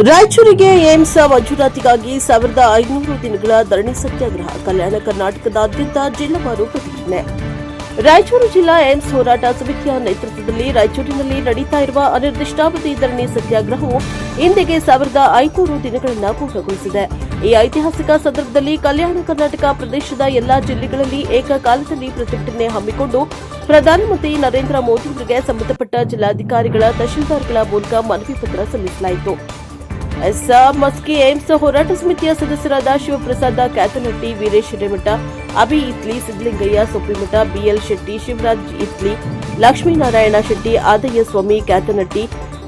ರಾಯಚೂರಿಗೆ AIIMS ಮಂಜೂರಾತಿಗಾಗಿ 1500 ದಿನಗಳ ಧರಣಿ ಸತ್ಯಾಗ್ರಹ. ಕಲ್ಯಾಣ ಕರ್ನಾಟಕದಾದ್ಯಂತ ಜಿಲ್ಲಾವಾರು ಪ್ರತಿಭಟನೆ. ರಾಯಚೂರು ಜಿಲ್ಲಾ ಏಮ್ಸ್ ಹೋರಾಟ ಸಮಿತಿಯ ನೇತೃತ್ವದಲ್ಲಿ ರಾಯಚೂರಿನಲ್ಲಿ ನಡೆಯುತ್ತಾ ಇರುವ ಅನಿರ್ದಿಷ್ಟಾವಧಿ ಧರಣಿ ಸತ್ಯಾಗ್ರಹವು ಇಂದಿಗೆ 1500 ದಿನಗಳನ್ನು ಪೂರ್ಣಗೊಳಿಸಿದೆ. ಈ ಐತಿಹಾಸಿಕ ಸಂದರ್ಭದಲ್ಲಿ ಕಲ್ಯಾಣ ಕರ್ನಾಟಕ ಪ್ರದೇಶದ ಎಲ್ಲಾ ಜಿಲ್ಲೆಗಳಲ್ಲಿ ಏಕಕಾಲದಲ್ಲಿ ಪ್ರತಿಭಟನೆ ಹಮ್ಮಿಕೊಂಡು ಪ್ರಧಾನಮಂತ್ರಿ ನರೇಂದ್ರ ಮೋದಿ ಅವರಿಗೆ ಸಂಬಂಧಪಟ್ಟ ಜಿಲ್ಲಾಧಿಕಾರಿಗಳ ತಹಶೀಲ್ದಾರ್ಗಳ ಮೂಲಕ ಮನವಿ ಪತ್ರ ಸಲ್ಲಿಸಲಾಯಿತು. ಮಸ್ಕಿ ಏಮ್ಸ್ ಹೋರಾಟ ಸಮಿತಿಯ ಸದಸ್ಯರಾದ ಶಿವಪ್ರಸಾದ ಕ್ಯಾತನಟ್ಟಿ, ವೀರೇಶ್ ಹಿರೇಮಠ, ಅಭಿ ಇತ್ಲಿ, ಸಿದ್ದಲಿಂಗಯ್ಯ ಸೊಪ್ಪಿಮಠ, ಬಿಎಲ್ ಶೆಟ್ಟಿ, ಶಿವರಾಜ್ ಇತ್ಲಿ, ಲಕ್ಷ್ಮೀನಾರಾಯಣ ಶೆಟ್ಟಿ, ಆದಯ್ಯ ಸ್ವಾಮಿ ಕ್ಯಾತನಟ್ಟಿ,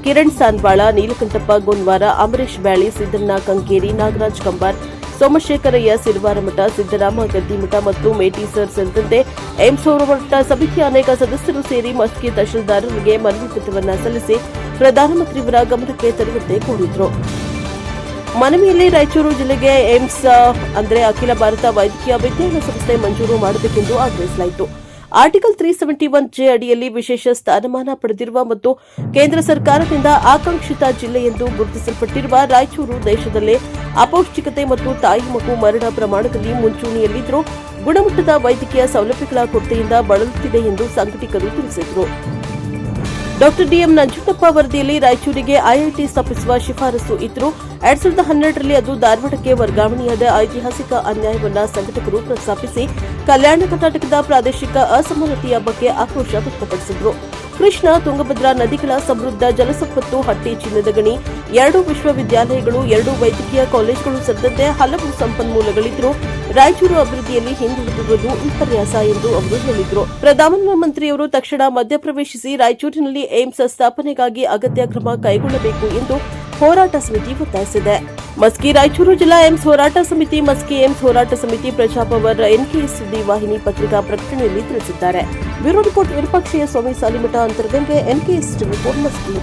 ಕಿರಣ್ ಸಾನ್ವಾಳ, ನೀಲಕಂಠಪ್ಪ ಗೋನ್ವಾರ, ಅಮರೇಶ್ ಬ್ಯಾಳಿ, ಸಿದ್ದಣ್ಣ ಕಂಕೇರಿ, ನಾಗರಾಜ್ ಕಂಬಾರ್, ಸೋಮಶೇಖರಯ್ಯ ಸಿರಿವಾರಮಠ, ಸಿದ್ದರಾಮ ಗದ್ದಿಮಠ ಮತ್ತು ಮೇಟಿ ಸರ್ ಸೇರಿದಂತೆ ಏಮ್ಸ್ ಹೋರಾಟ ಸಮಿತಿಯ ಅನೇಕ ಸದಸ್ಯರು ಸೇರಿ ಮಸ್ಕಿ ತಹಶೀಲ್ದಾರರಿಗೆ ಮನವಿ ಪತ್ರವನ್ನು ಸಲ್ಲಿಸಿ ಪ್ರಧಾನಮಂತ್ರಿಯವರ ಗಮನಕ್ಕೆ ತರುವಂತೆ ಕೋರಿದ್ರು. ಮನವಿಯಲ್ಲಿ ರಾಯಚೂರು ಜಿಲ್ಲೆಗೆ ಏಮ್ಸ್ ಅಂದರೆ ಅಖಿಲ ಭಾರತ ವೈದ್ಯಕೀಯ ವಿಜ್ಞಾನ ಸಂಸ್ಥೆ ಮಂಜೂರು ಮಾಡಬೇಕೆಂದು ಆಗ್ರಹಿಸಲಾಯಿತು. ಆರ್ಟಿಕಲ್ 371 ಅಡಿಯಲ್ಲಿ ವಿಶೇಷ ಸ್ಥಾನಮಾನ ಪಡೆದಿರುವ ಮತ್ತು ಕೇಂದ್ರ ಸರ್ಕಾರದಿಂದ ಆಕಾಂಕ್ಷಿತ ಜಿಲ್ಲೆ ಎಂದು ಗುರುತಿಸಲ್ಪಟ್ಟಿರುವ ರಾಯಚೂರು ದೇಶದಲ್ಲೇ ಅಪೌಷ್ಟಿಕತೆ ಮತ್ತು ತಾಯಿ ಮಗು ಮರಣ ಪ್ರಮಾಣದಲ್ಲಿ ಮುಂಚೂಣಿಯಲ್ಲಿದ್ದರೂ ಗುಣಮಟ್ಟದ ವೈದ್ಯಕೀಯ ಸೌಲಭ್ಯಗಳ ಕೊರತೆಯಿಂದ ಬಳಲುತ್ತಿದೆ ಎಂದು ಸಂಘಟಕರು ತಿಳಿಸಿದರು. ಡಾ. ಡಿಎಂ ನಂಜುಂಡಪ್ಪ ವರದಿಯಲ್ಲಿ ರಾಯಚೂರಿಗೆ ಐಐಟಿ ಸ್ಥಾಪಿಸುವ ಶಿಫಾರಸು ಇದ್ದರೂ 2012ರಲ್ಲಿ ಅದು ಧಾರವಾಡಕ್ಕೆ ವರ್ಗಾವಣೆಯಾದ ಐತಿಹಾಸಿಕ ಅನ್ಯಾಯವನ್ನು ಸಂಘಟಕರು ಪ್ರಸ್ತಾಪಿಸಿ ಕಲ್ಯಾಣ ಕರ್ನಾಟಕದ ಪ್ರಾದೇಶಿಕ ಅಸಮಾನತೆಯ ಬಗ್ಗೆ ಆಕ್ರೋಶ ವ್ಯಕ್ತಪಡಿಸಿದರು. ಕೃಷ್ಣ, ತುಂಗಭದ್ರಾ ನದಿಗಳ ಸಮೃದ್ಧ ಜಲಸಂಪತ್ತು, ಹಟ್ಟಿ ಚಿನ್ನದ ಗಣಿ, 2 ವಿಶ್ವವಿದ್ಯಾಲಯಗಳು, 2 ವೈದ್ಯಕೀಯ ಕಾಲೇಜುಗಳು ಸೇರಿದಂತೆ ಹಲವು ಸಂಪನ್ಮೂಲಗಳಿದ್ದರೂ ರಾಯಚೂರು ಅಭಿವೃದ್ಧಿಯಲ್ಲಿ ಹಿಂದುಳಿದಿರುವುದು ವಿಪರ್ಯಾಸ ಎಂದು ಅವರು ಹೇಳಿದರು. ಪ್ರಧಾನಮಂತ್ರಿಯವರು ತಕ್ಷಣ ಮಧ್ಯಪ್ರವೇಶಿಸಿ ರಾಯಚೂರಿನಲ್ಲಿ ಏಮ್ಸ್ ಸ್ಥಾಪನೆಗಾಗಿ ಅಗತ್ಯ ಕ್ರಮ ಕೈಗೊಳ್ಳಬೇಕು ಎಂದು ಹೋರಾಟ ಸಮಿತಿ ಒತ್ತಾಯಿಸಿದೆ. ಮಸ್ಕಿ ರಾಯಚೂರು ಜಿಲ್ಲಾ ಏಮ್ಸ್ ಹೋರಾಟ ಸಮಿತಿ, ಮಸ್ಕಿ ಏಮ್ಸ್ ಹೋರಾಟ ಸಮಿತಿ, ಪ್ರಜಾಪವರ್, ಎನ್ಕೆಎಸ್ ಸುದ್ದಿ ವಾಹಿನಿ ಪತ್ರಿಕಾ ಪ್ರಕಟಣೆಯಲ್ಲಿ ತಿಳಿಸಿದ್ದಾರೆ. ಬ್ಯೂರೋ ರಿಪೋರ್ಟ್, ವಿರೂಪಾಕ್ಷಯ್ಯ ಸ್ವಾಮಿ ಸಾಲಿಮಠ, ಅಂತರಗಂಗೆ, ಎನ್ಕೆಎಸ್ ರಿಪೋರ್ಟ್, ಮಸ್ಕಿ.